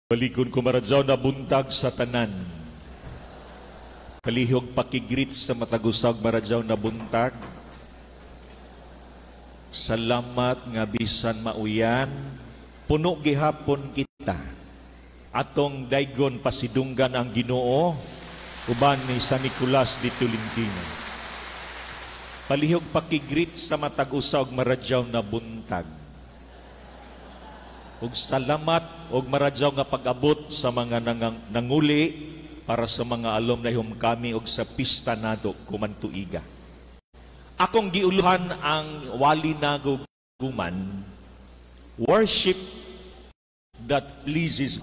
Balikon ko maradyaw na buntag sa tanan. Kalihog pakigrit sa matagusag maradyaw na buntag. Salamat nga bisan mauyan, puno gihapon kita. Atong daygon pasidunggan ang Ginoo, uban ni San Nicolas di Tolentino. Palihog pakigrit sa matag-usag maradyaw na buntag. Ug salamat og maradyaw nga pag-abot sa mga nanguli para sa mga alumni homecoming og sa pista nato kumantuiga. Akong giuluhan ang wali nago guman, worship that pleases.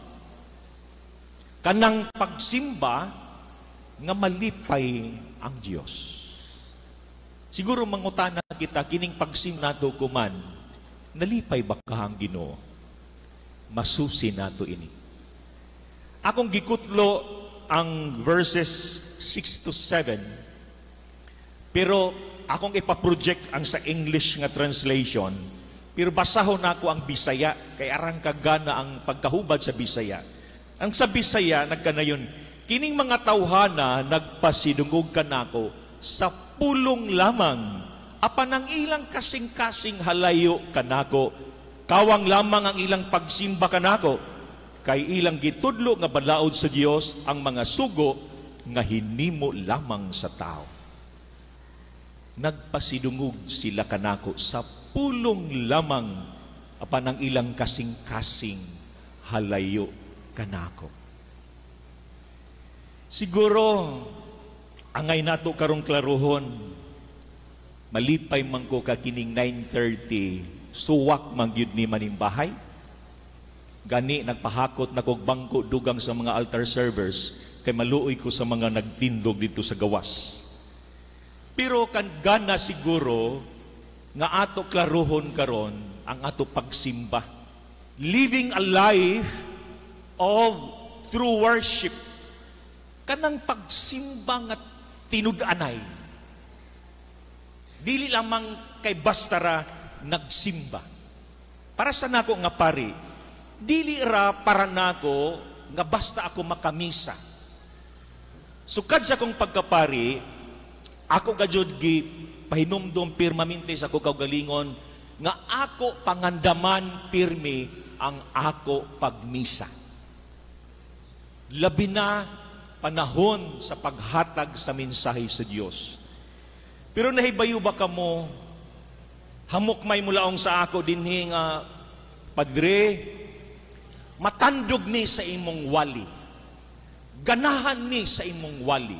Kanang pagsimba nga malipay ang Dios. Siguro mangutana kita kining pagsimba nato kuman, nalipay ba kahang Ginoo? Masusi nato ini. Akong gikutlo ang verses 6 to 7, pero akong ipaproject ang sa English nga translation, pero basahon nako ang Bisaya, kay arang kagana ang pagkahubad sa Bisaya. Ang sa Bisaya, nagkanayon, kining mga tawhana nagpasidungog kanako sa pulong lamang, apan ang ilang kasing-kasing halayo kanako, kawang lamang ang ilang pagsimba kanako, kay ilang gitudlo nga balaod sa Dios ang mga sugo nga hinimo lamang sa tao. Nagpasidungog sila kanako sa pulong lamang, apan ang ilang kasing-kasing halayo kanako. Siguro angay nato karong klaruhon, malipay man ko kakining 9:30 suwak mangyud ni manimbahay. Gani nagpahakot na kog bangko dugang sa mga altar servers kay maluoy ko sa mga nagtindog dito sa gawas. Pero kan gana siguro nga ato klaruhon karon ang ato pagsimba. Living a life of true worship. Kanang pagsimba nga tinud-anay. Dili lamang kay bastara nagsimba. Para sa nako nga pari, dili ra para nako nga basta ako makamisa. Sukad sa akong pagkapari, ako gajud gi pahinumdum pirmamente sa ako kaugalingon nga ako pangandaman pirmi ang ako pagmisa. Labi na panahon sa paghatag sa mensahe sa Dios. Pero nahibayo ba kamo, hamok may mulaong sa ako dinhi nga padre, matandog ni sa imong wali, ganahan ni sa imong wali.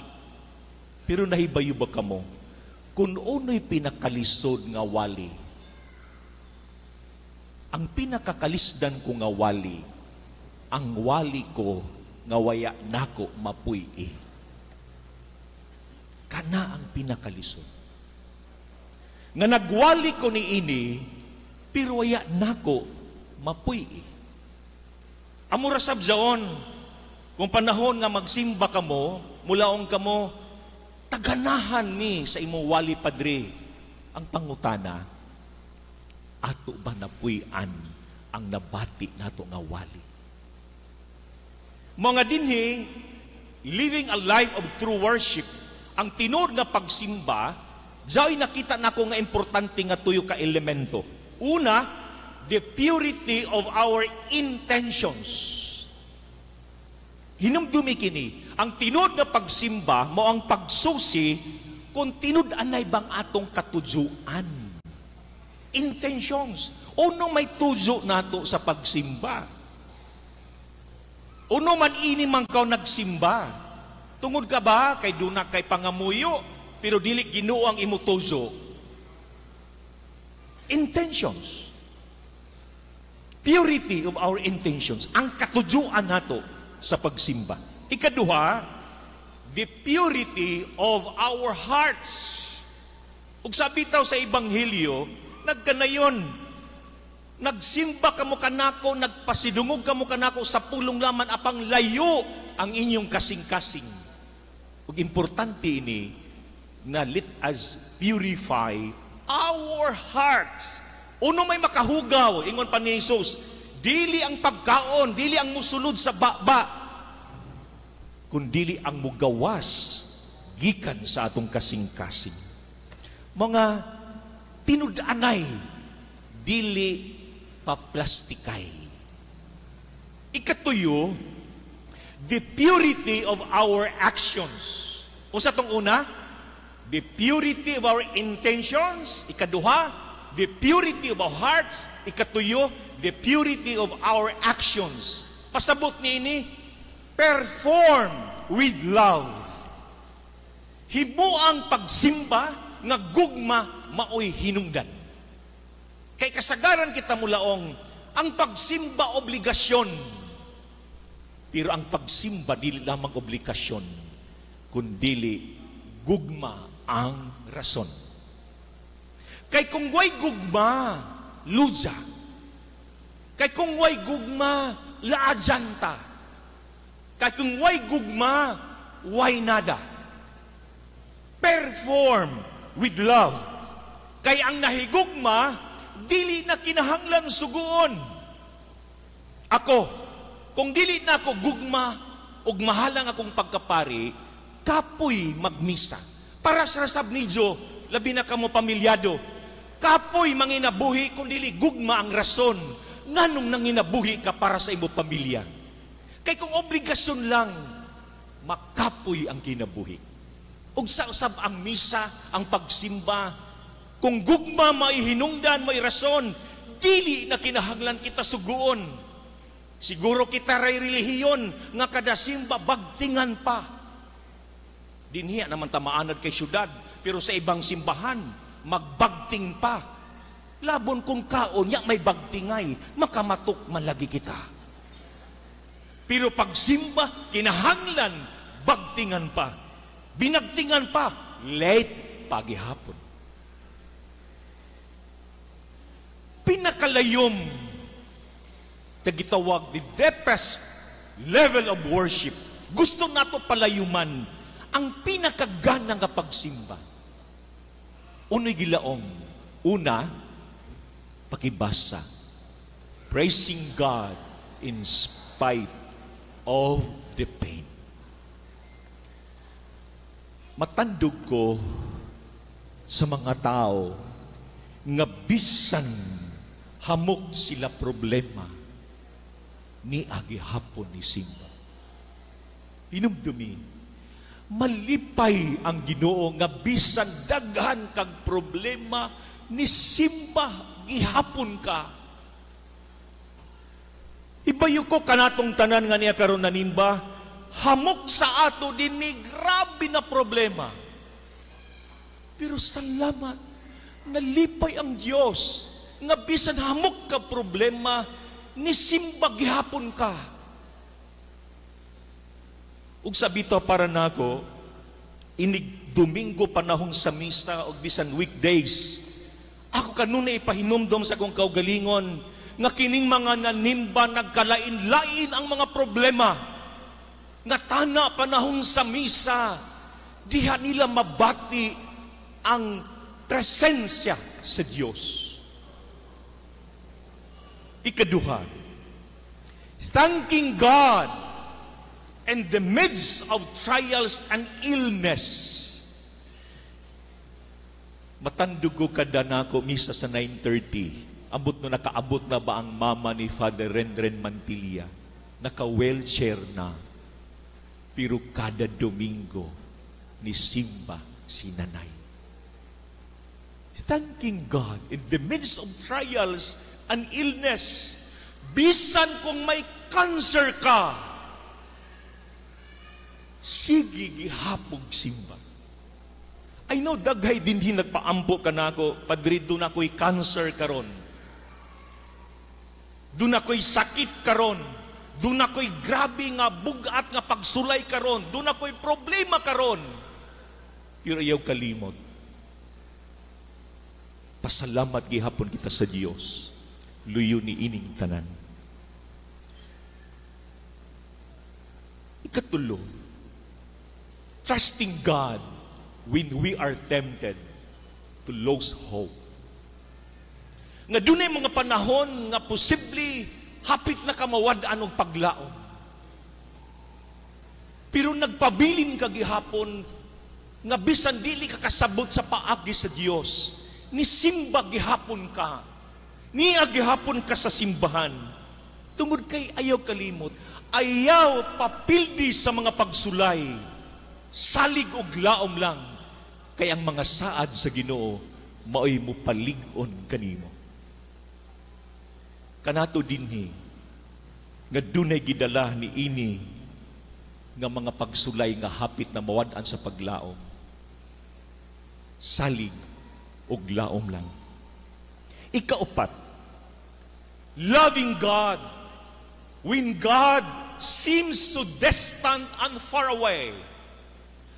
Pero nahibayo ba kamo kung uno'y pinakalisod nga wali? Ang pinakakalisdan ko nga wali, ang wali ko nga waya nako mapuy-i. Kana ang pinakalisod. Nga nagwali ko ni ini, pero waya nako mapuy-i. Amura sabjaon, kung panahon nga magsimba kamo, mulaong kamo, taganahan ni sa imo wali padre. Ang pangutana, ato ba napuy-an ang nabati nato nga wali? Mga dinhi, living a life of true worship, ang tinod nga pagsimba, diya'y nakita na ko nga importante nga tuyo ka elemento. Una, the purity of our intentions. Hinumdumi kini, ang tinod nga pagsimba mo ang pagsusi kung tinud-anay bang atong katujuan. Intentions. Uno may tujo nato sa pagsimba. Uno man ini man kaw nagsimba. Tungod ka ba kay duna kay pangamuyo, pero dili Ginoo ang imo tujo? Intentions. Purity of our intentions. Ang katujuan nato sa pagsimba. Ikaduha, the purity of our hearts. Ug sabi taw sa Ebanghelyo, nagkanayon, nagsimba kamo kanako, nagpasidungog kamo kanako sa pulong laman, apang layo ang inyong kasing-kasing. Ug importante ini na let us purify our hearts. Uno may makahugaw, ingon pa ni Jesus, Dili ang pagkaon, dili ang musulod sa baba, kundili ang mugawas gikan sa atong kasing-kasing. Mga tinud-anay, dili paplastikay. Ikatuyo, the purity of our actions. Usa tong una, the purity of our intentions. Ikaduha, the purity of our hearts. Ikatuyo, the purity of our actions. Pasabot niini, perform with love. Himuang pagsimba nga gugma maoy hinungdan. Kay kasagaran kita mulaong, ang pagsimba obligasyon. Pero ang pagsimba dili lamang obligasyon, kundili gugma ang rason. Kay kung way gugma, luja. Kay kung way gugma, laajanta. Kay kung way gugma, way nada. Perform with love. Kay ang nahigugma, dili na kinahanglan suguon. Ako, kung dili na ako gugma, ug mahalang akong pagkapari, kapoy magmisa. Para sa sabnidyo, labi na kamo pamilyado, kapoy manginabuhi kung dili gugma ang rason, nganong nanginabuhi ka para sa imo pamilya. Kay kung obligasyon lang, makapoy ang kinabuhi. Ug sa usab ang misa, ang pagsimba, kung gugma may hinungdan, may rason, dili na kinahanglan kita suguon. Siguro kita ray relihiyon nga kada simba bagtingan pa. Dinhiya naman tamaanad kay syudad, pero sa ibang simbahan magbagting pa. Labon kung kaon nya may bagtingay, makamatok man lagi kita. Pero pag simba kinahanglan bagtingan pa. Binagtingan pa, late pagihapon. Pinakalayom tagitawag the deepest level of worship. Gusto nato palayuman ang pinakagana nga pagsimba. Uno'y gilaong. Una, pakibasa. Praising God in spite of the pain. Matandog ko sa mga tao nga bisan hamok sila problema ni agihapon ni simba. Hinumdumi, malipay ang Ginoo nga bisan daghan kag problema ni simba gihapon ka. Ibayo ko kanatong tanan nga niya karon nanimba, hamok sa ato din ni grabe na problema. Pero salamat, nalipay ang Diyos nga bisan hamok ka problema ni simba gihapon ka. Ug sabito para nako, inig Domingo panahon sa misa o bisan weekdays, ako kanunay ipahinumdom sa kong kaugalingon nga kining mga nanimba nagkalain-lain ang mga problema nga tana panahon sa misa, diha nila mabati ang presensya sa Diyos. Ikaduha, thanking God in the midst of trials and illness. Matandugo kada nako misa sa 9:30. Ambot no nakaabot na ba ang mama ni Father Renren Mantilla? Naka-wheelchair na. Pero kada Domingo ni simba si nanay. Thanking God in the midst of trials and illness. Bisan kung may cancer ka, sige gihapog simba. I know daghay din nagpaampo ka na ako, Padre, doon ako'y cancer karon. Doon ako'y sakit karon. Doon ako'y grabe nga bugat nga pagsulay karon. Doon ako'y problema karon. Pero ayaw kalimot. Pasalamat gihapon kita sa Dios. Luyo ni ining tanan. Ikatulo, trusting God when we are tempted to lose hope. Nga dunay mga panahon nga posible hapit na kamawad-an og paglaom. Pero nagpabilin ka gihapon nga bisan dili ka kasabot sa paagi sa Dios, ni simba gihapon ka. Niya gihapon ka sa simbahan. Tungod kay ayaw kalimot, ayaw papildi sa mga pagsulay. Salig og laom lang. Kay ang mga saad sa Ginoo maoy mo palig-on kanimo. Kanato dinhi nga dunay gidala ni ini nga mga pagsulay nga hapit na mawad-an sa paglaom. Salig og laom lang. Ikaapat, loving God when God seems so distant and far away.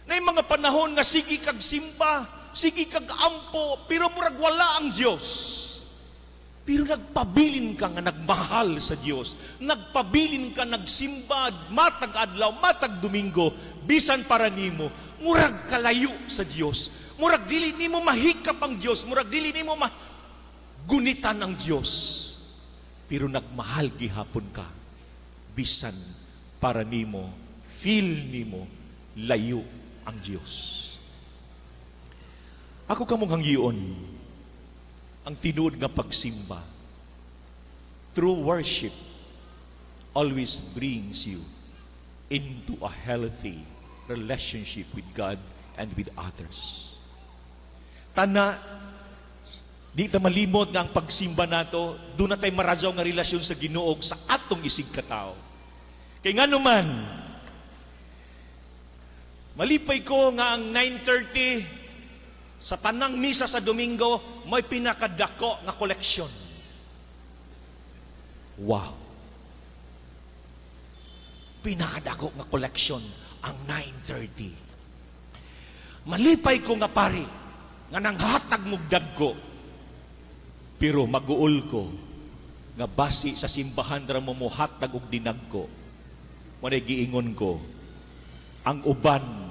Na mga panahon nga sige kag simba, sige kag ampo, pero murag wala ang Diyos. Pero nagpabilin ka nga nagmahal sa Diyos. Nagpabilin ka nagsimba, matag adlaw, matag Domingo, bisan para nimo, murag kalayo sa Diyos. Murag dili nimo mahikap ang Diyos, murag dili nimo gunitan ang Diyos. Pero nagmahal gihapon ka, bisan para nimo, feel nimo, layo ang Diyos. Ako kamong hanggion, ang tinuod nga pagsimba, true worship always brings you into a healthy relationship with God and with others. Tana, di ta malimot nga ang pagsimba nato, doon na tayo maradyaw nga relasyon sa Ginoo sa atong isig katao. Kay nga naman, malipay ko nga ang 9:30 sa tanang misa sa Domingo, may pinakadako nga koleksyon. Wow! Pinakadako nga koleksyon ang 9:30. Malipay ko nga pari, nga nanghatag mong dagko, pero mag-uol ko, nga basi sa simbahan ra mo hatag og dinagko, manay giingon ko, ang uban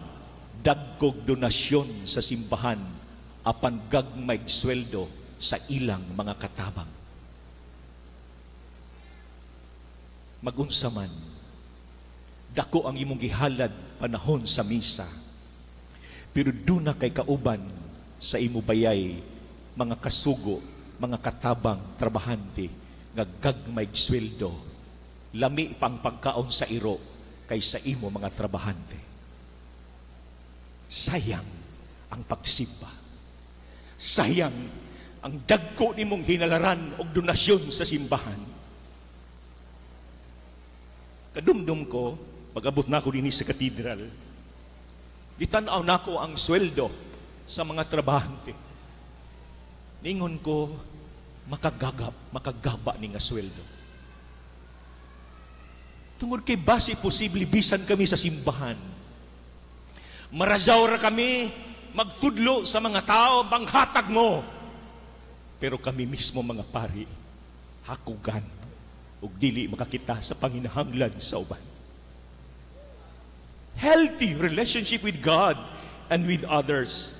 dagkog donasyon sa simbahan apan gagmay sweldo sa ilang mga katabang. Magunsa man, dako ang imong gihalad panahon sa misa, pero duna kay kauban sa imo bayay mga kasugo, mga katabang trabahante nga gagmay sweldo, lami pang pagkaon sa iro kaysa imo mga trabahante. Sayang ang pagsimba. Sayang ang dagko nimong hinalaran og donasyon sa simbahan. Kadumdum ko, pag-abot na ako din sa katedral, gitanaw na ko ang sweldo sa mga trabahante. Ningon ko, makagaba ni nga sweldo. Tungod kay base posible bisan kami sa simbahan. Marajaw ra kami magtudlo sa mga tao banghatag mo. Pero kami mismo mga pari, hakugan ug dili makakita sa panginahanglan sa uban. Healthy relationship with God and with others.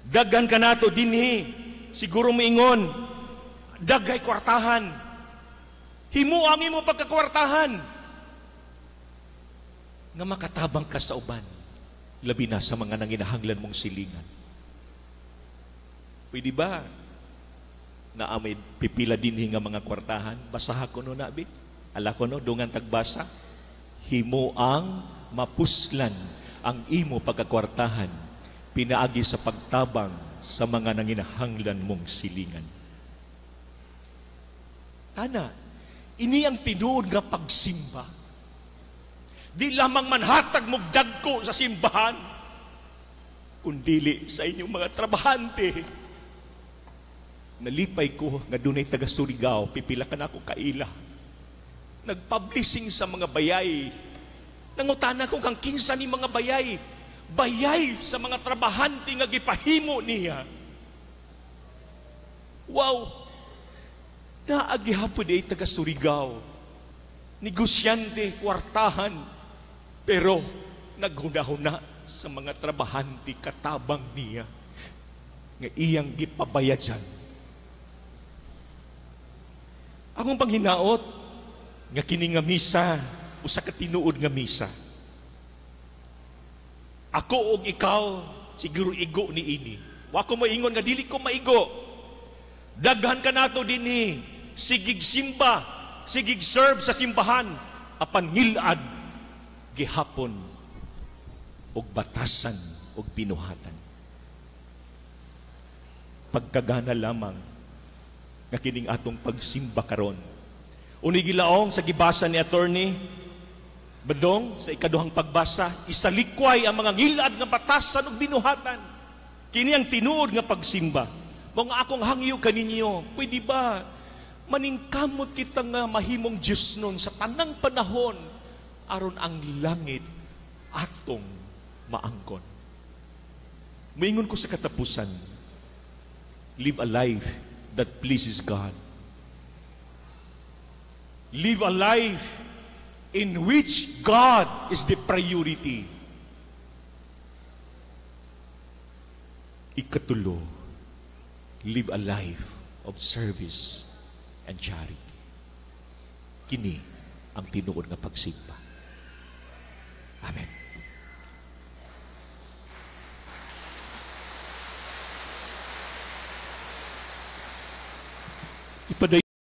Daghan ka nato dinhi, siguro moingon, dagay kwartahan. Himuang imo pagkakwartahan nga makatabang ka sa uban. Labi na sa mga nanginahanglan mong silingan. Pwede ba na amay pipila din nga mga kwartahan? Basaha ko no nabi. Ala ko no, dungan tagbasa. Himo ang mapuslan ang imo pagkakwartahan, pinaagi sa pagtabang sa mga nanginahanglan mong silingan. Ana, ini ang tinuod nga pagsimba. Di lamang manhatag mong dagko sa simbahan, kundili sa inyong mga trabahante. Nalipay ko nga dunay taga Surigao, pipila ka na ako kaila. Nagpublishing sa mga bayay. Nangutana ko kang kinsa ni mga bayay. Bayay sa mga trabahante nga gipahimo niya. Wow! Naagihapon ay taga Surigao. Negosyante, kwartahan. Pero naghuna-huna sa mga trabahante katabang niya nga iyang gipabayadan. Akong panghinaot, nga kini nga misa usa ka tinuod nga misa. Ako og ikaw siguro igo ni ini. Wa ko maingon nga dili ko maigo. Daghan ka nato dinhi, sigig simba, sigig serve sa simbahan, apan ngilad gihapon og batasan og pinuhatan. Pagkagana lamang nga kining atong pagsimba karon. Uni gilaong sa gibasa ni Attorney Badong sa ikaduhang pagbasa, isalikway ang mga ngilad nga batasan ug binuhatan. Kini ang tinuod nga pagsimba. Mga akong hangyo kaninyo, pwede ba maningkamot kita nga mahimong Diyos nun sa tanang panahon aron ang langit atong maangkon. Moingon ko sa katapusan, live a life that pleases God. Live a life in which God is the priority. Ikatulo, live a life of service and charity. Kini ang tinuod nga pagsimba. Amen.